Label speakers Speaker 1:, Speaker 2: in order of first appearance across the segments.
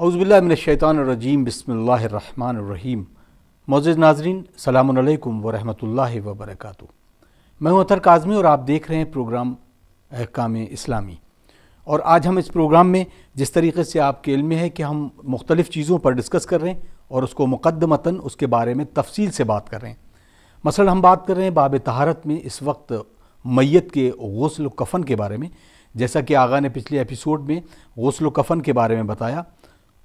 Speaker 1: اعوذ باللہ من الشیطان الرجیم، بسم اللہ الرحمن الرحیم۔ معزز ناظرین، السلام علیکم ورحمۃ اللہ وبرکاتہ۔ میں ہوں اطہر کاظمی اور آپ دیکھ رہے ہیں پروگرام احکام اسلامی۔ اور آج ہم اس پروگرام میں جس طریقے سے آپ کے علم میں ہے کہ ہم مختلف چیزوں پر ڈسکس کر رہے ہیں اور اس کو مقدمتاً اس کے بارے میں تفصیل سے بات کر رہے ہیں۔ مثلا ہم بات کر رہے ہیں باب طہارت میں اس وقت میت کے غسل و کفن کے بارے میں، جیسا کہ آغا نے پچھلے ایپیسوڈ میں غسل و کفن کے بارے میں بتایا۔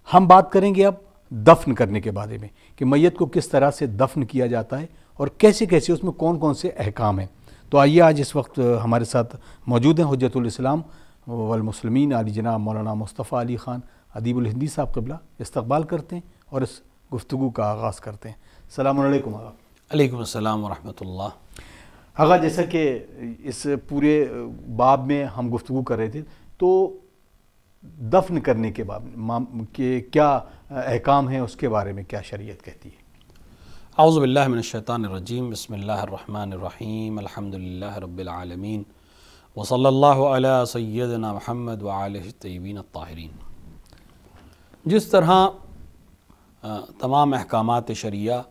Speaker 1: ہم بات کریں گے اب دفن کرنے کے بارے میں کہ میت کو کس طرح سے دفن کیا جاتا ہے اور کیسے کیسے اس میں کون کون سے احکام ہیں۔ تو آئیے آج اس وقت ہمارے ساتھ موجود ہیں حجت الاسلام والمسلمین علی جناب مولانا مصطفى علی خان اديب الہندى صاحب قبلہ۔ استقبال کرتے ہیں اور اس گفتگو کا آغاز کرتے ہیں۔ السلام علیکم آغا۔
Speaker 2: علیکم السلام ورحمۃ اللہ۔
Speaker 1: آغا، جیسا کہ اس پورے باب میں ہم گفتگو کر رہے تھے تو دفن کرنے کے باب کے کیا احکام ہیں، اس کے بارے میں کیا شریعت کہتی ہے؟
Speaker 2: اعوذ باللہ من الشیطان الرجیم، بسم اللہ الرحمن الرحیم، الحمد للہ رب العالمین، وصلی اللہ علی سیدنا محمد وآلہ الطیبین الطاہرین۔ جس طرح تمام احکامات شرعیہ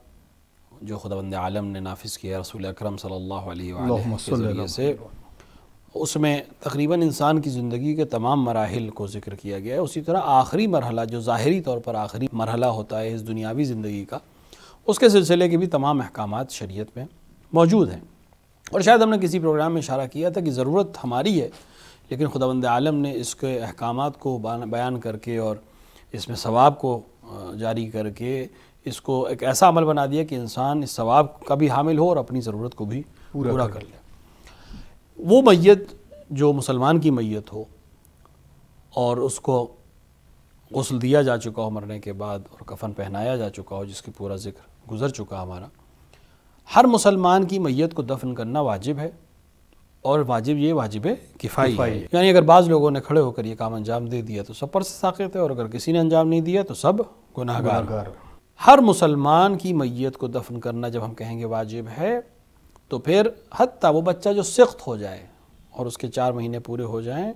Speaker 2: جو خداوند عالم نے نافذ کیا رسول اکرم صلی اللہ علیہ وآلہ کے ذریعے سے، اس میں تقریباً انسان کی زندگی کے تمام مراحل کو ذکر کیا گیا ہے۔ اسی طرح آخری مرحلہ جو ظاہری طور پر آخری مرحلہ ہوتا ہے اس دنیاوی زندگی کا، اس کے سلسلے کے بھی تمام احکامات شریعت میں موجود ہیں۔ اور شاید ہم نے کسی پروگرام میں اشارہ کیا تھا کہ ضرورت ہماری ہے، لیکن خداوند عالم نے اس کے احکامات کو بیان کر کے اور اس میں ثواب کو جاری کر کے اس کو ایک ایسا عمل بنا دیا کہ انسان اس ثواب کا بھی حامل ہو اور اپنی ضرورت کو بھی پورا کر لے۔ وہ میت جو مسلمان کی میت ہو اور اس کو غسل دیا جا چکا ہو مرنے کے بعد اور کفن پہنایا جا چکا ہو، جس کی پورا ذکر گزر چکا ہمارا، ہر مسلمان کی میت کو دفن کرنا واجب ہے، اور واجب کفائی ہے۔ یعنی اگر بعض لوگوں نے کھڑے ہو کر یہ کام انجام دے دیا تو سب پر سے ساقط ہے، اور اگر کسی نے انجام نہیں دیا تو سب گناہگار۔ ہر مسلمان کی میت کو دفن کرنا جب ہم کہیں گے واجب ہے، تو پھر حتیٰ وہ بچہ جو سخت ہو جائے اور اس کے 4 مہینے پورے ہو جائیں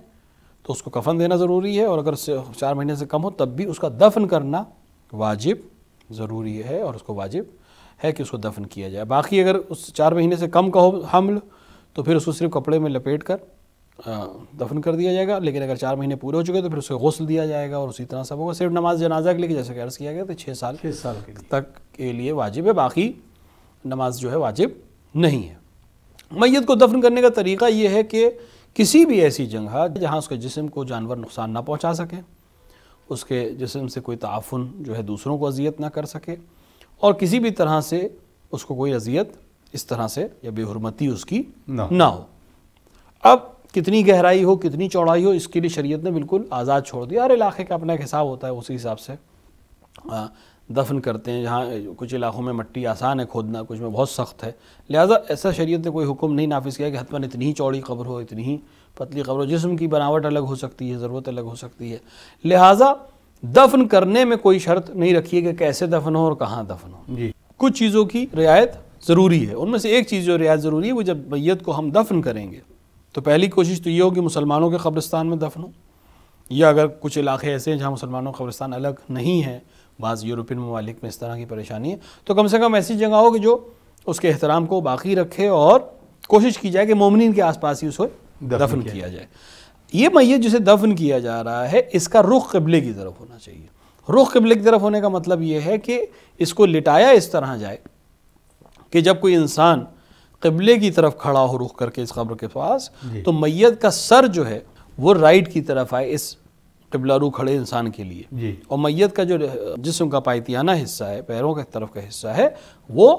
Speaker 2: تو اس کو کفن دینا ضروری ہے، اور اگر 4 مہینے سے کم ہو تب بھی اس کا دفن کرنا واجب ضروری ہے، اور اس کو واجب ہے کہ اس کو دفن کیا جائے۔ باقی اگر اس 4 مہینے سے کم کا ہو حمل تو پھر اس کو صرف کپڑے میں لپیٹ کر دفن کر دیا جائے گا، لیکن اگر 4 مہینے پورے ہو چکے تو پھر اس کو غسل دیا جائے گا، اور اسی طرح سب ہوگا۔ صرف نماز جنازہ کے لیے جیسے کہ عرض کیا گیا تو 6 سال تک کے لیے واجب ہے، باقی نماز جو ہے واجب نہیں ہے۔ میت کو دفن کرنے کا طریقہ یہ ہے کہ کسی بھی ایسی جگہ جہاں اس کے جسم کو جانور نقصان نہ پہنچا سکے، اس کے جسم سے کوئی تعفن جو ہے دوسروں کو اذیت نہ کر سکے، اور کسی بھی طرح سے اس کو کوئی اذیت اس طرح سے یا بے حرمتی اس کی نہ ہو۔ اب کتنی گہرائی ہو، کتنی چوڑائی ہو، اس کے لیے شریعت نے بالکل آزاد چھوڑ دیا۔ ہر علاقے کا اپنا ایک حساب ہوتا ہے، اسی حساب سے دفن کرتے ہیں۔ جہاں کچھ علاقوں میں مٹی آسان ہے کھودنا، کچھ میں بہت سخت ہے، لہٰذا ایسا شریعت نے کوئی حکم نہیں نافذ کیا کہ حتماً اتنی ہی چوڑی قبر ہو، اتنی ہی پتلی قبر ہو۔ جسم کی بناوٹ الگ ہو سکتی ہے، ضرورت الگ ہو سکتی ہے، لہٰذا دفن کرنے میں کوئی شرط نہیں رکھی ہے کہ کیسے دفن ہو اور کہاں دفن ہو۔ کچھ چیزوں کی رعایت ضروری ہے، ان میں سے ایک چیز جو رعایت ضروری ہے وہ جب میت کو ہم دفن کریں گے تو پہلی کوشش تو یہ ہو کہ مسلمانوں کے قبرستان میں دفن ہو، یا اگر کچھ علاقے ایسے ہیں جہاں مسلمانوں کا قبرستان الگ نہیں ہے، بعض یورپین ممالک میں اس طرح کی پریشانی ہے، تو کم سے کم ایسی جگہ ہو کہ جو اس کے احترام کو باقی رکھے، اور کوشش کی جائے کہ مومنین کے آس پاس ہی اس کو دفن کیا جائے۔ یہ میت جسے دفن کیا جا رہا ہے اس کا رخ قبلے کی طرف ہونا چاہیے۔ رخ قبلے کی طرف ہونے کا مطلب یہ ہے کہ اس کو لٹایا اس طرح جائے کہ جب کوئی انسان قبلے کی طرف کھڑا ہو رخ کر کے اس قبر کے پاس، تو میت کا سر جو ہے وہ رائٹ کی طرف آئے اس قبلہ رو کھڑے انسان کے لیے، اور میت کا جو جسم کا پائتیانہ حصہ ہے، پیروں کی طرف کا حصہ ہے، وہ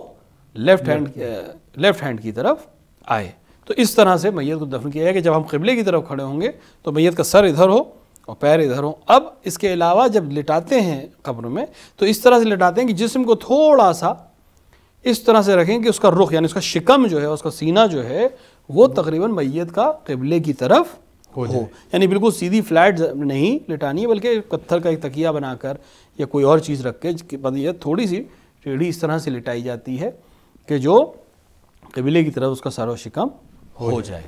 Speaker 2: لیفٹ ہینڈ کی طرف آئے۔ تو اس طرح سے میت کو دفن کیا جائے کہ جب ہم قبلے کی طرف کھڑے ہوں گے تو میت کا سر ادھر ہو اور پیر ادھر ہوں۔ اب اس کے علاوہ جب لٹاتے ہیں قبر میں تو اس طرح سے لٹاتے ہیں کہ جسم کو تھوڑا سا اس طرح سے رکھیں کہ اس کا رخ، یعنی اس کا شکم جو ہے، اس کا سینہ جو ہے، وہ تقریباً میت کا قبلے کی طرف ہو، یعنی بالکل سیدھی فلیٹ نہیں لٹانی ہے، بلکہ پتھر کا ایک تکیہ بنا کر یا کوئی اور چیز رکھ کے میت تھوڑی سی ٹیڑھی اس طرح سے لٹائی جاتی ہے کہ جو قبلے کی طرف اس کا سر و شکم ہو جائے۔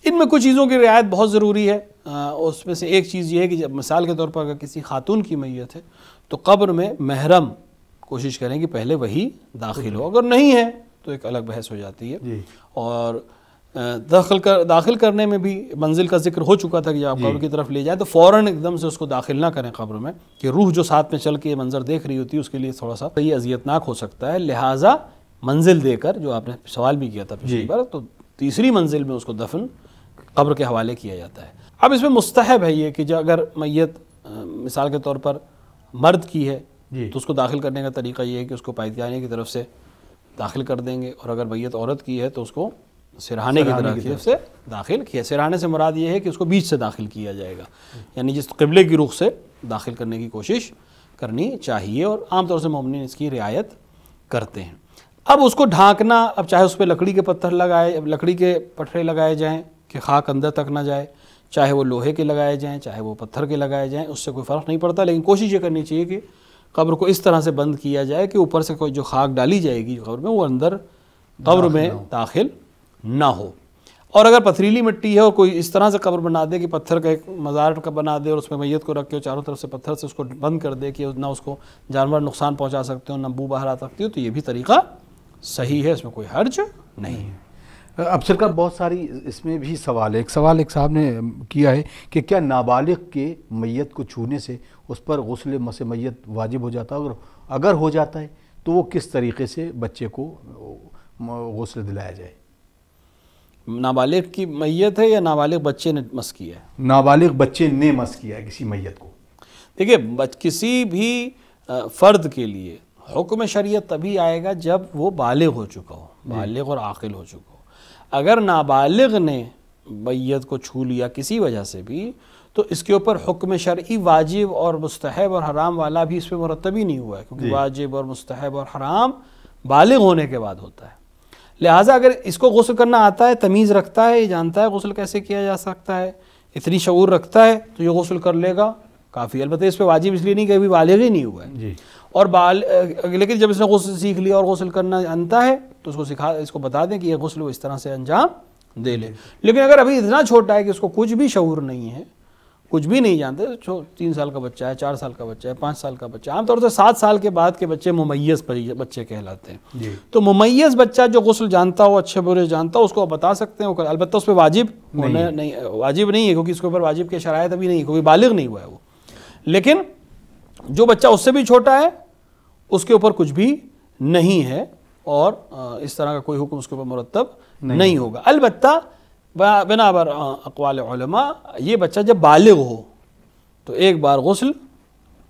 Speaker 2: ان میں کچھ چیزوں کی رعایت بہت ضروری ہے. اس میں سے ایک چیز یہ ہے کہ جب مثال کے طور پر اگر کسی خاتون کی میت ہے تو قبر میں محرم کوشش کریں کہ پہلے وہی داخل ہو. اگر نہیں ہے تو ایک الگ بحث ہو جاتی ہے. اور داخل کرنے میں بھی منزل کا ذکر ہو چکا تھا کہ جب آپ قبر کی طرف لے جائیں تو فوراً ایک دم سے اس کو داخل نہ کریں قبر میں، کہ روح جو ساتھ میں چل کے منظر دیکھ رہی ہوتی ہے اس کے لیے تھوڑا سا یہ اذیتناک ہو سکتا ہے. لہٰذا منزل دے کر، جو آپ نے سوال بھی کیا تھا پچھلی بار، تو تیسری منزل میں اس کو دفن قبر کے حوالے کیا جاتا ہے. اب اس میں مستحب ہے یہ کہ جو اگر میت مثال کے طور پر مرد کی ہے تو اس کو داخل کرنے کا طریقہ یہ ہے کہ اس کو پائیدیانے کی طرف سے داخل کر دیں گے، اور اگر میت عورت کی ہے تو اس کو سرہانے کی طرف سے داخل کیا. سرہانے سے مراد یہ ہے کہ اس کو بیچ سے داخل کیا جائے گا، یعنی جس قبلے کی رخ سے داخل کرنے کی کوشش کرنی چاہیے، اور عام طور سے مومنین اس کی رعایت کرتے ہیں. اب اس کو ڈھانکنا، اب چاہے اس پہ لکڑی کے پٹھرے لگائے جائیں کہ خاک اندر تک نہ جائے، چاہے وہ لوہے کے لگائے جائیں، چاہے وہ پتھر کے لگائے جائیں، اس سے کوئی فرق نہیں پڑتا. لیکن کوشش یہ کرنی چاہیے کہ قبر کو اس طرح سے بند کیا جائے کہ اوپر سے کوئی جو خاک ڈالی جائے گی قبر میں وہ اندر قبر میں داخل نہ ہو. اور اگر پتھریلی مٹی ہے اور کوئی اس طرح سے قبر بنا دے کہ پتھر کا ایک مزار کا بنا دے اور اس میں میت کو رکھ کے چاروں طرف سے پتھر سے اس کو بند کر دے کہ نہ اس کو جانور نقصان پہنچا سکتے ہو نہ بو باہر آ سکتی ہو، تو یہ بھی طریقہ صحیح ہے، اس میں کوئی حرج نہیں ہے.
Speaker 1: اب سرکار بہت ساری اس میں بھی سوال ہے. ایک سوال ایک صاحب نے کیا ہے کہ کیا نابالغ کے میت کو چھونے سے اس پر غسل مس میت واجب ہو جاتا ہے؟ اگر ہو جاتا ہے تو وہ کس طریقے سے بچے کو غسل دلایا جائے؟
Speaker 2: نابالغ کی میت ہے یا نابالغ بچے نے مس کیا ہے؟
Speaker 1: نابالغ بچے نے مس کیا ہے کسی میت کو.
Speaker 2: دیکھیے کسی بھی فرد کے لیے حکم شریعت تبھی آئے گا جب وہ بالغ ہو چکا ہو، بالغ اور عاقل ہو چکا ہو. اگر نابالغ نے میت کو چھو لیا کسی وجہ سے بھی تو اس کے اوپر حکم شرعی واجب اور مستحب اور حرام والا بھی اس پہ مرتب ہی نہیں ہوا ہے، کیونکہ واجب اور مستحب اور حرام بالغ ہونے کے بعد ہوتا ہے. لہٰذا اگر اس کو غسل کرنا آتا ہے، تمیز رکھتا ہے، یہ جانتا ہے غسل کیسے کیا جا سکتا ہے، اتنی شعور رکھتا ہے، تو یہ غسل کر لے گا کافی. البتہ اس پہ واجب اس لیے نہیں کہ ابھی بالغ ہی نہیں ہوا ہے. اور لیکن جب اس نے غسل سیکھ لیا اور غسل کرنا جانتا ہے تو اس کو بتا دیں کہ یہ غسل وہ اس طرح سے انجام دے لے. لیکن اگر ابھی اتنا چھوٹا ہے کہ اس کو کچھ بھی شعور نہیں ہے، کچھ بھی نہیں جانتے، 3 سال کا بچہ ہے، 4 سال کا بچہ ہے، 5 سال کا بچہ ہے، عام طور سے 7 سال کے بعد کے بچے ممیز بچے کہلاتے ہیں. تو ممیز بچہ جو غسل جانتا ہو، اچھے برے جانتا ہو، اس کو بتا سکتے ہیں. البتہ اس پہ واجب نہیں ہے، کیونکہ اس کے اوپر واجب کے شرائط ابھی نہیں، کیونکہ بالغ نہیں ہوا ہے وہ. لیکن جو بچہ اس سے بھی چھوٹا ہے اس کے اوپر کچھ بھی نہیں ہے، اور اس طرح کا کوئی حکم اس کے اوپر مرتب نہیں ہوگا. البتہ بنابر اقوال علماء یہ بچہ جب بالغ ہو تو ایک بار غسل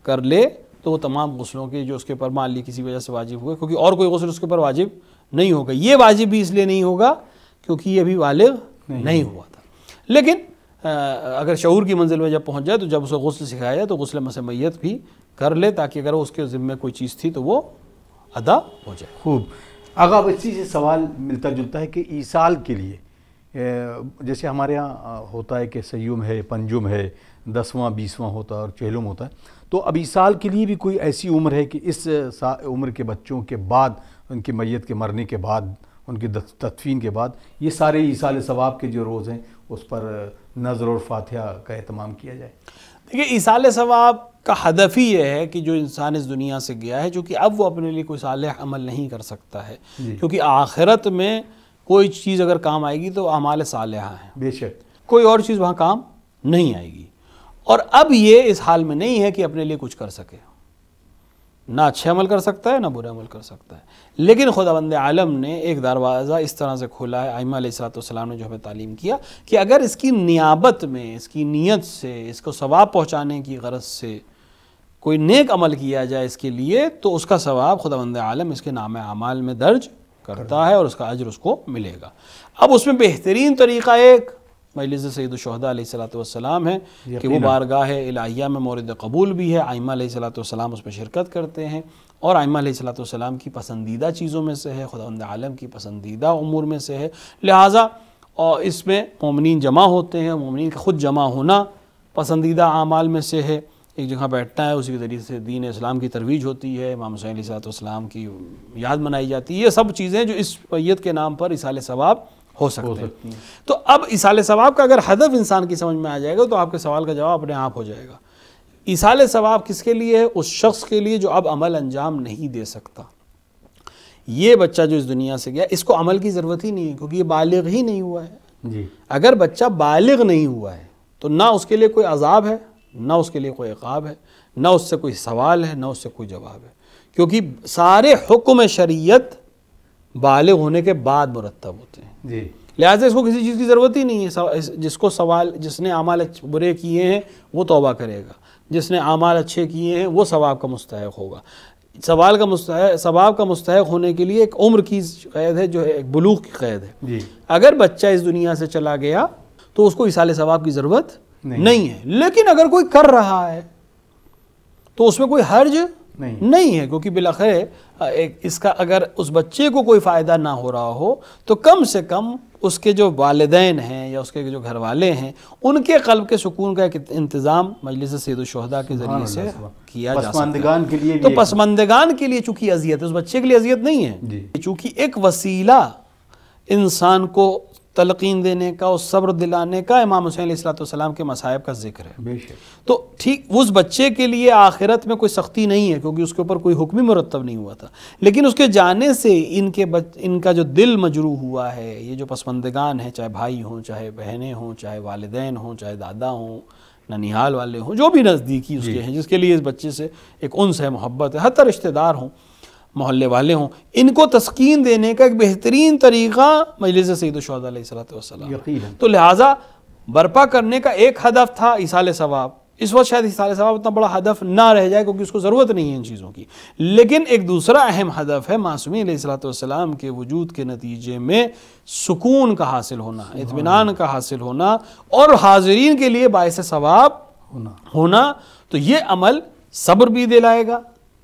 Speaker 2: کر لے تو وہ تمام غسلوں کے جو اس کے اوپر مان لی کسی وجہ سے واجب ہوئے، کیونکہ اور کوئی غسل اس کے اوپر واجب نہیں ہوگا. یہ واجب بھی اس لیے نہیں ہوگا کیونکہ یہ بھی بالغ نہیں ہوا تھا. لیکن اگر شعور کی منزل میں جب پہنچ جائے تو جب اسے غسل سکھایا جائے تو غسل مس میت بھی کر لے، تاکہ اگر اس کے ذمہ کوئی چیز تھی تو وہ ادا ہو جائے.
Speaker 1: خوب. آگا اسی سے سوال ملتا جلتا ہے کہ ایصال کے لیے جیسے ہمارے ہاں ہوتا ہے کہ سیوم ہے، پنجم ہے، 10واں 20واں ہوتا ہے اور چہلم ہوتا ہے، تو اب ایصال کے لیے بھی کوئی ایسی عمر ہے کہ اس عمر کے بچوں کے بعد، ان کی میت کے مرنے کے بعد، ان کی تدفین کے بعد یہ سارے ایصال ثواب کے جو روز ہیں اس پر نظر اور فاتحہ کا اہتمام کیا جائے؟
Speaker 2: دیکھیے ایصال ثواب کا ہدف ہی یہ ہے کہ جو انسان اس دنیا سے گیا ہے، چونکہ اب وہ اپنے لیے کوئی صالح عمل نہیں کر سکتا ہے، کیونکہ آخرت میں کوئی چیز اگر کام آئے گی تو اعمال صالحہ ہیں، بے شک کوئی اور چیز وہاں کام نہیں آئے گی. اور اب یہ اس حال میں نہیں ہے کہ اپنے لیے کچھ کر سکے، نہ اچھے عمل کر سکتا ہے نہ برے عمل کر سکتا ہے. لیکن خداوند عالم نے ایک دروازہ اس طرح سے کھولا ہے، ائمہ علیہ السلام نے جو ہمیں تعلیم کیا کہ اگر اس کی نیابت میں، اس کی نیت سے، اس کو ثواب پہنچانے کی غرض سے کوئی نیک عمل کیا جائے اس کے لیے، تو اس کا ثواب خداوند عالم اس کے نام اعمال میں درج کرتا ہے اور اس کا اجر اس کو ملے گا. اب اس میں بہترین طریقہ ایک مجلس سید الشہداء علیہ السلام ہے کہ وہ بارگاہ الہیہ میں مورد قبول بھی ہے. ائمہ علیہ السلام اس میں شرکت کرتے ہیں اور ائمہ علیہ السلام کی پسندیدہ چیزوں میں سے ہے، خداوند عالم کی پسندیدہ امور میں سے ہے. لہٰذا اس میں مومنین جمع ہوتے ہیں، مومنین کا خود جمع ہونا پسندیدہ اعمال میں سے ہے. ایک جگہ بیٹھنا ہے، اسی کے ذریعے سے دین اسلام کی ترویج ہوتی ہے، امام حسین علیہ السلام کی یاد منائی جاتی ہے. یہ سب چیزیں جو اس میت کے نام پر ایصال ثواب ہو سکتے ہیں۔ تو اب ایصال ثواب کا اگر ہدف انسان کی سمجھ میں آ جائے گا تو آپ کے سوال کا جواب اپنے آپ ہو جائے گا۔ ایصال ثواب کس کے لیے ہے؟ اس شخص کے لیے جو اب عمل انجام نہیں دے سکتا۔ یہ بچہ جو اس دنیا سے گیا اس کو عمل کی ضرورت ہی نہیں ہے کیونکہ یہ بالغ ہی نہیں ہوا ہے۔
Speaker 1: جی
Speaker 2: اگر بچہ بالغ نہیں ہوا ہے تو نہ اس کے لیے کوئی عذاب ہے، نہ اس کے لیے کوئی عقاب ہے، نہ اس سے کوئی سوال ہے، نہ اس سے کوئی جواب ہے، کیونکہ سارے حکم شریعت بالغ ہونے کے بعد مرتب ہوتے ہیں۔
Speaker 1: جی
Speaker 2: لہٰذا اس کو کسی چیز کی ضرورت ہی نہیں ہے۔ جس کو سوال، جس نے اعمال برے کیے ہیں وہ توبہ کرے گا، جس نے اعمال اچھے کیے ہیں وہ ثواب کا مستحق ہوگا۔ ثواب کا مستحق ہونے کے لیے ایک عمر کی قید ہے، جو ہے ایک بلوغ کی قید ہے۔
Speaker 1: جی
Speaker 2: اگر بچہ اس دنیا سے چلا گیا تو اس کو ایصال ثواب کی ضرورت نہیں ہے، لیکن اگر کوئی کر رہا ہے تو اس میں کوئی حرج نہیں ہے، کیونکہ بالآخر اس کا اگر اس بچے کو کوئی فائدہ نہ ہو رہا ہو تو کم سے کم اس کے جو والدین ہیں یا اس کے جو گھر والے ہیں ان کے قلب کے سکون کا ایک انتظام مجلس سید الشہداء کے ذریعے سے کیا جا سکتا ہے۔ تو پسماندگان کے لیے چونکہ اذیت ہے، اس بچے کے لیے اذیت نہیں ہے، چونکہ ایک وسیلہ انسان کو تلقین دینے کا اور صبر دلانے کا امام حسین علیہ السلام کے مصائب کا ذکر ہے۔ تو ٹھیک اس بچے کے لیے آخرت میں کوئی سختی نہیں ہے کیونکہ اس کے اوپر کوئی حکم مرتب نہیں ہوا تھا، لیکن اس کے جانے سے ان کا جو دل مجروح ہوا ہے، یہ جو پسماندگان ہیں، چاہے بھائی ہوں، چاہے بہنیں ہوں، چاہے والدین ہوں، چاہے دادا ہوں، ننیال والے ہوں، جو بھی نزدیکی اس کے ہیں، جس کے لیے اس بچے سے ایک انس ہے، محبت ہے، حتی رشتہ دار ہوں، محلے والے ہوں، ان کو تسکین دینے کا ایک بہترین طریقہ مجلس سید الشہداء علیہ السلام۔ تو لہٰذا برپا کرنے کا ایک ہدف تھا ایصال ثواب۔ اس وقت شاید ایصال ثواب اتنا بڑا ہدف نہ رہ جائے کیونکہ اس کو ضرورت نہیں ہے ان چیزوں کی، لیکن ایک دوسرا اہم ہدف ہے معصومین علیہ السلام کے وجود کے نتیجے میں سکون کا حاصل ہونا، اطمینان کا حاصل ہونا اور حاضرین کے لیے باعث ثواب ہونا۔ تو یہ عمل صبر بھی دلائے گا،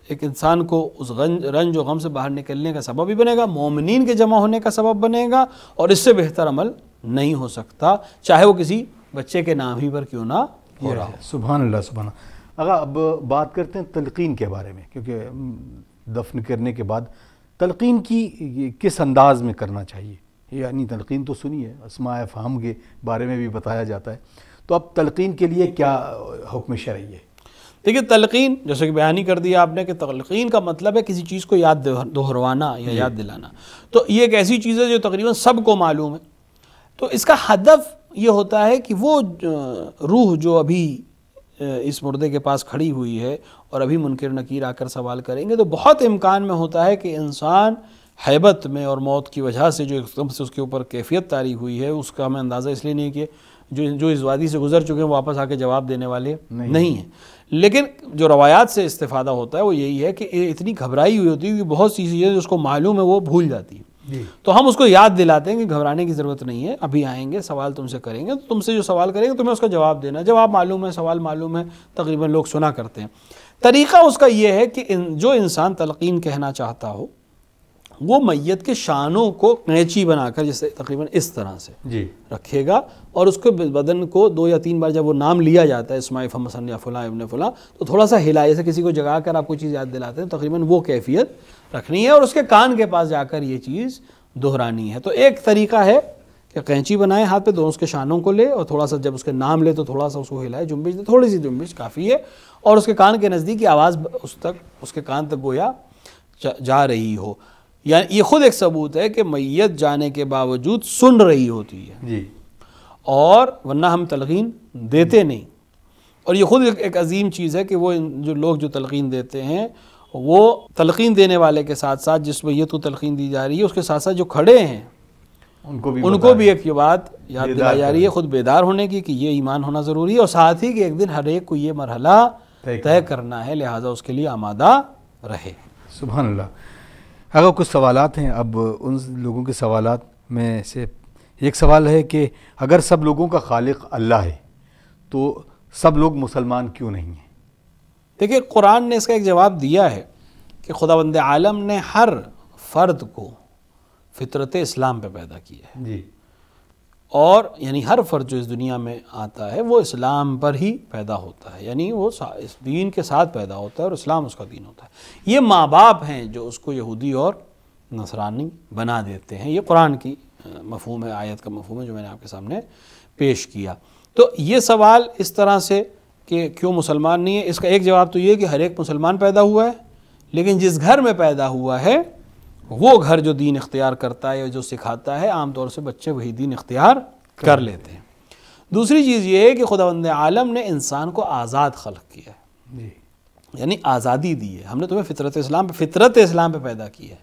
Speaker 2: ایک انسان کو اس رنج و غم سے باہر نکلنے کا سبب بھی بنے گا، مومنین کے جمع ہونے کا سبب بنے گا، اور اس سے بہتر عمل نہیں ہو سکتا، چاہے وہ کسی بچے کے نام ہی پر کیوں نہ ہو رہا ہو۔
Speaker 1: سبحان اللہ سبحان اللہ۔ اگر اب بات کرتے ہیں تلقین کے بارے میں، کیونکہ دفن کرنے کے بعد تلقین کی کس انداز میں کرنا چاہیے؟ یعنی تلقین تو سنی ہے، اسماء افہام کے بارے میں بھی بتایا جاتا ہے، تو اب تلقین کے لیے کیا حکم شرعی ہے؟
Speaker 2: دیکھیے تلقین جیسے کہ بیان ہی کر دیا آپ نے کہ تلقین کا مطلب ہے کسی چیز کو یاد دہروانا یا یاد دلانا، تو یہ ایک ایسی چیز ہے جو تقریباً سب کو معلوم ہے۔ تو اس کا ہدف یہ ہوتا ہے کہ وہ روح جو ابھی اس مردے کے پاس کھڑی ہوئی ہے اور ابھی منکر نکیر آ کر سوال کریں گے، تو بہت امکان میں ہوتا ہے کہ انسان حیبت میں اور موت کی وجہ سے جو ایک دم سے اس کے اوپر کیفیت طاری ہوئی ہے، اس کا ہمیں اندازہ اس لیے نہیں کہ جو اس وادی سے گزر چکے ہیں واپس آ کے جواب دینے والے نہیں ہیں، لیکن جو روایات سے استفادہ ہوتا ہے وہ یہی ہے کہ اتنی گھبرائی ہوئی ہوتی ہے کہ بہت سی چیزیں جو اس کو معلوم ہے وہ بھول جاتی ہے، تو ہم اس کو یاد دلاتے ہیں کہ گھبرانے کی ضرورت نہیں ہے، ابھی آئیں گے سوال تم سے کریں گے، تو تم سے جو سوال کریں گے تمہیں اس کا جواب دینا ہے، جواب معلوم ہے، سوال معلوم ہے، تقریباً لوگ سنا کرتے ہیں۔ طریقہ اس کا یہ ہے کہ جو انسان تلقین کہنا چاہتا ہو وہ میت کے شانوں کو قینچی بنا کر جیسے تقریباً اس طرح سے رکھے گا، اور اس کے بدن کو 2 یا 3 بار جب وہ نام لیا جاتا ہے اسماعیل فمسن یا فلاں ابن فلاں، تو تھوڑا سا ہلا، جیسے کسی کو جگا کر آپ کوئی چیز یاد دلاتے ہیں، تقریباً وہ کیفیت رکھنی ہے اور اس کے کان کے پاس جا کر یہ چیز دہرانی ہے۔ تو ایک طریقہ ہے کہ قینچی بنائے ہاتھ پہ، دونوں اس کے شانوں کو لے اور تھوڑا سا جب اس کے نام لے تو تھوڑا سا اس کو ہلائے، جنبش دے، تھوڑی سی جنبش کافی ہے، اور اس کے کان کے نزدیک کی آواز اس کے کان تک گویا جا رہی ہو۔ یعنی یہ خود ایک ثبوت ہے کہ میت جانے کے باوجود سن رہی ہوتی ہے، اور ورنہ ہم تلقین دیتے نہیں، اور یہ خود ایک عظیم چیز ہے کہ وہ جو لوگ جو تلقین دیتے ہیں وہ تلقین دینے والے کے ساتھ ساتھ جس میت کو تلقین دی جا رہی ہے اس کے ساتھ ساتھ جو کھڑے ہیں ان کو بھی ایک یہ بات یاد دلائی جا رہی ہے خود بیدار ہونے کی کہ یہ ایمان ہونا ضروری ہے، اور ساتھ ہی کہ ایک دن ہر ایک کو یہ مرحلہ طے کرنا ہے، لہٰذا اس کے لیے آمادہ رہے۔
Speaker 1: سبحان اللہ۔ اگر کچھ سوالات ہیں، اب ان لوگوں کے سوالات میں سے ایک سوال ہے کہ اگر سب لوگوں کا خالق اللہ ہے تو سب لوگ مسلمان کیوں نہیں ہیں؟
Speaker 2: دیکھیے قرآن نے اس کا ایک جواب دیا ہے کہ خداوند عالم نے ہر فرد کو فطرت اسلام پہ پیدا کیا ہے، اور یعنی ہر فرد جو اس دنیا میں آتا ہے وہ اسلام پر ہی پیدا ہوتا ہے، یعنی وہ اس دین کے ساتھ پیدا ہوتا ہے اور اسلام اس کا دین ہوتا ہے۔ یہ ماں باپ ہیں جو اس کو یہودی اور نصرانی بنا دیتے ہیں، یہ قرآن کی مفہوم ہے، آیت کا مفہوم ہے جو میں نے آپ کے سامنے پیش کیا۔ تو یہ سوال اس طرح سے کہ کیوں مسلمان نہیں ہے، اس کا ایک جواب تو یہ کہ ہر ایک مسلمان پیدا ہوا ہے، لیکن جس گھر میں پیدا ہوا ہے وہ گھر جو دین اختیار کرتا ہے، جو سکھاتا ہے، عام طور سے بچے وہی دین اختیار کر لیتے ہیں۔ دوسری چیز یہ ہے کہ خداوند عالم نے انسان کو آزاد خلق کیا ہے، یعنی آزادی دی ہے۔ ہم نے تمہیں فطرت اسلام پہ پیدا کی ہے،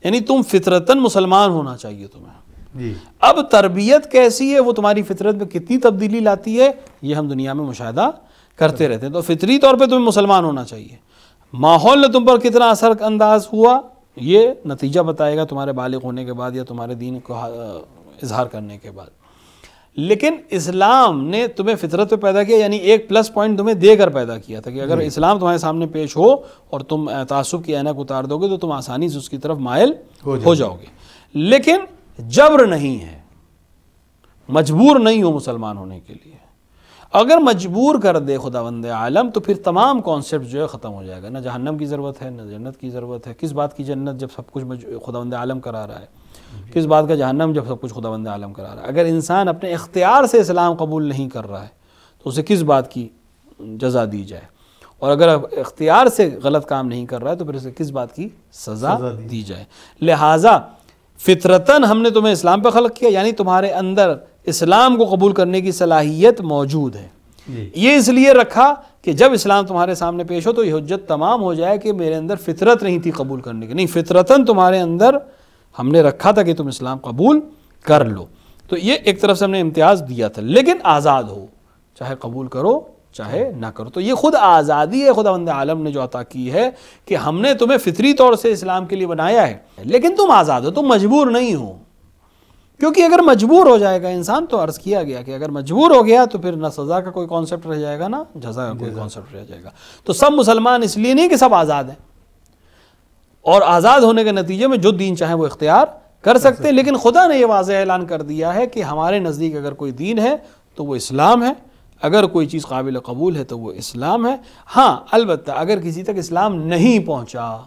Speaker 2: یعنی تم فطرتاً مسلمان ہونا چاہیے تمہیں۔ اب تربیت کیسی ہے، وہ تمہاری فطرت میں کتنی تبدیلی لاتی ہے، یہ ہم دنیا میں مشاہدہ کرتے رہتے ہیں۔ تو فطری طور پہ تمہیں مسلمان ہونا چاہیے۔ ماحول نے تم پر کتنا اثر انداز ہوا، یہ نتیجہ بتائے گا تمہارے بالغ ہونے کے بعد یا تمہارے دین کو اظہار کرنے کے بعد۔ لیکن اسلام نے تمہیں فطرت پہ پیدا کیا، یعنی ایک پلس پوائنٹ تمہیں دے کر پیدا کیا تھا کہ اگر اسلام تمہارے سامنے پیش ہو اور تم تعصب کی عینک اتار دو گے تو تم آسانی سے اس کی طرف مائل ہو جاؤ گے۔ لیکن جبر نہیں ہے، مجبور نہیں ہو مسلمان ہونے کے لیے۔ اگر مجبور کر دے خداوند عالم تو پھر تمام کانسیپٹ جو ہے ختم ہو جائے گا، نہ جہنم کی ضرورت ہے نہ جنت کی ضرورت ہے۔ کس بات کی جنت جب سب کچھ خداوند عالم کرا رہا ہے، کس بات کا جہنم جب سب کچھ خداوند عالم کرا رہا ہے۔ اگر انسان اپنے اختیار سے اسلام قبول نہیں کر رہا ہے تو اسے کس بات کی جزا دی جائے، اور اگر اختیار سے غلط کام نہیں کر رہا ہے تو پھر اسے کس بات کی سزا دی جائے۔ لہٰذا فطرتاً ہم نے تمہیں اسلام پہ خلق کیا، یعنی تمہارے اندر اسلام کو قبول کرنے کی صلاحیت موجود ہے۔ یہ اس لیے رکھا کہ جب اسلام تمہارے سامنے پیش ہو تو یہ حجت تمام ہو جائے کہ میرے اندر فطرت نہیں تھی قبول کرنے کی، نہیں، فطرتاً تمہارے اندر ہم نے رکھا تھا کہ تم اسلام قبول کر لو۔ تو یہ ایک طرف سے ہم نے امتیاز دیا تھا، لیکن آزاد ہو، چاہے قبول کرو چاہے نہ کرو۔ تو یہ خود آزادی ہے خداوند عالم نے جو عطا کی ہے کہ ہم نے تمہیں فطری طور سے اسلام کے لیے بنایا ہے، لیکن تم آزاد ہو، تم مجبور نہیں ہو۔ کیونکہ اگر مجبور ہو جائے گا انسان، تو عرض کیا گیا کہ اگر مجبور ہو گیا تو پھر نہ سزا کا کوئی کانسیپٹ رہ جائے گا نہ جزا کا کوئی کانسیپٹ رہ جائے گا۔ تو سب مسلمان اس لیے نہیں کہ سب آزاد ہیں، اور آزاد ہونے کے نتیجے میں جو دین چاہیں وہ اختیار کر سکتے ہیں، لیکن خدا نے یہ واضح اعلان کر دیا ہے کہ ہمارے نزدیک اگر کوئی دین ہے تو وہ اسلام ہے، اگر کوئی چیز قابل قبول ہے تو وہ اسلام ہے۔ ہاں البتہ اگر کسی تک اسلام نہیں پہنچا،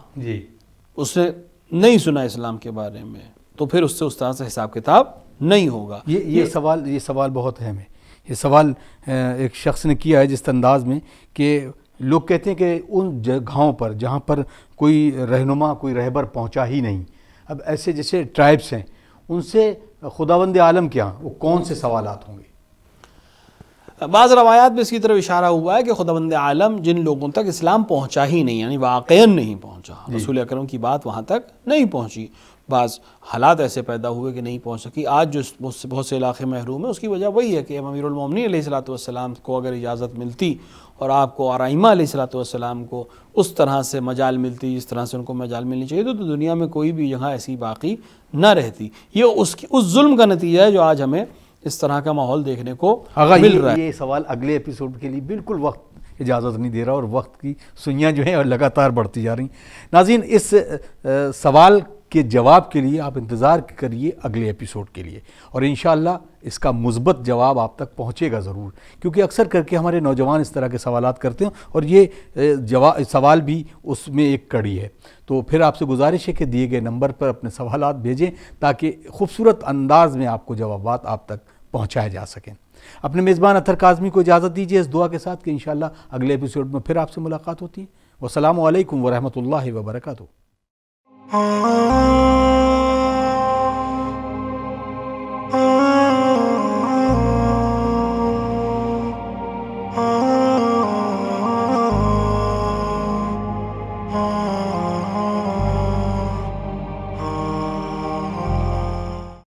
Speaker 2: اس نے نہیں سنا اسلام کے بارے میں، تو پھر اس سے استاد سے حساب کتاب نہیں ہوگا۔
Speaker 1: یہ سوال بہت اہم ہے۔ یہ سوال ایک شخص نے کیا ہے جس انداز میں کہ لوگ کہتے ہیں کہ ان جگہوں پر جہاں پر کوئی رہنما، کوئی رہبر پہنچا ہی نہیں، اب ایسے جیسے ٹرائبس ہیں، ان سے خداوند عالم کیا وہ کون سے سوالات ہوں گے؟
Speaker 2: بعض روایات میں اس کی طرف اشارہ ہوا ہے کہ خداوند عالم جن لوگوں تک اسلام پہنچا ہی نہیں، یعنی واقعاً نہیں پہنچا، رسول اکرم کی بات وہاں تک نہیں پہنچی، بعض حالات ایسے پیدا ہوئے کہ نہیں پہنچ سکی۔ آج جو بہت سے علاقے محروم ہیں، اس کی وجہ وہی ہے کہ امیر المومنین علیہ السلام کو اگر اجازت ملتی اور آپ کو ارائمہ علیہ السلام کو اس طرح سے مجال ملتی جس طرح سے ان کو مجال ملنی چاہیے، تو دنیا میں کوئی بھی جگہ ایسی باقی نہ رہتی۔ یہ اس ظلم کا نتیجہ ہے جو آج ہمیں اس طرح کا ماحول دیکھنے کو مل رہا ہے۔
Speaker 1: یہ سوال اگلے ایپیسوڈ کے لیے بالکل وقت اجازت نہیں دے رہا، اور وقت کی سوئیاں جو ہیں لگاتار بڑھتی جا رہی ہیں۔ ناظرین، اس سوال کے جواب کے لیے آپ انتظار کریے اگلے ایپیسوڈ کے لیے، اور انشاءاللہ اس کا مثبت جواب آپ تک پہنچے گا ضرور، کیونکہ اکثر کر کے ہمارے نوجوان اس طرح کے سوالات کرتے ہیں، اور یہ سوال بھی اس میں ایک کڑی ہے۔ تو پھر آپ سے گزارش ہے کہ دیے گئے نمبر پر اپنے سوالات بھیجیں تاکہ خوبصورت انداز میں آپ کو جوابات آپ تک پہنچائے جا سکیں۔ اپنے میزبان اطہر کاظمی کو اجازت دیجیے اس دعا کے ساتھ کہ انشاءاللہ اگلے ایپیسوڈ میں پھر آپ سے ملاقات ہوتی ہے۔ والسلام علیکم ورحمۃ اللہ وبرکاتہ۔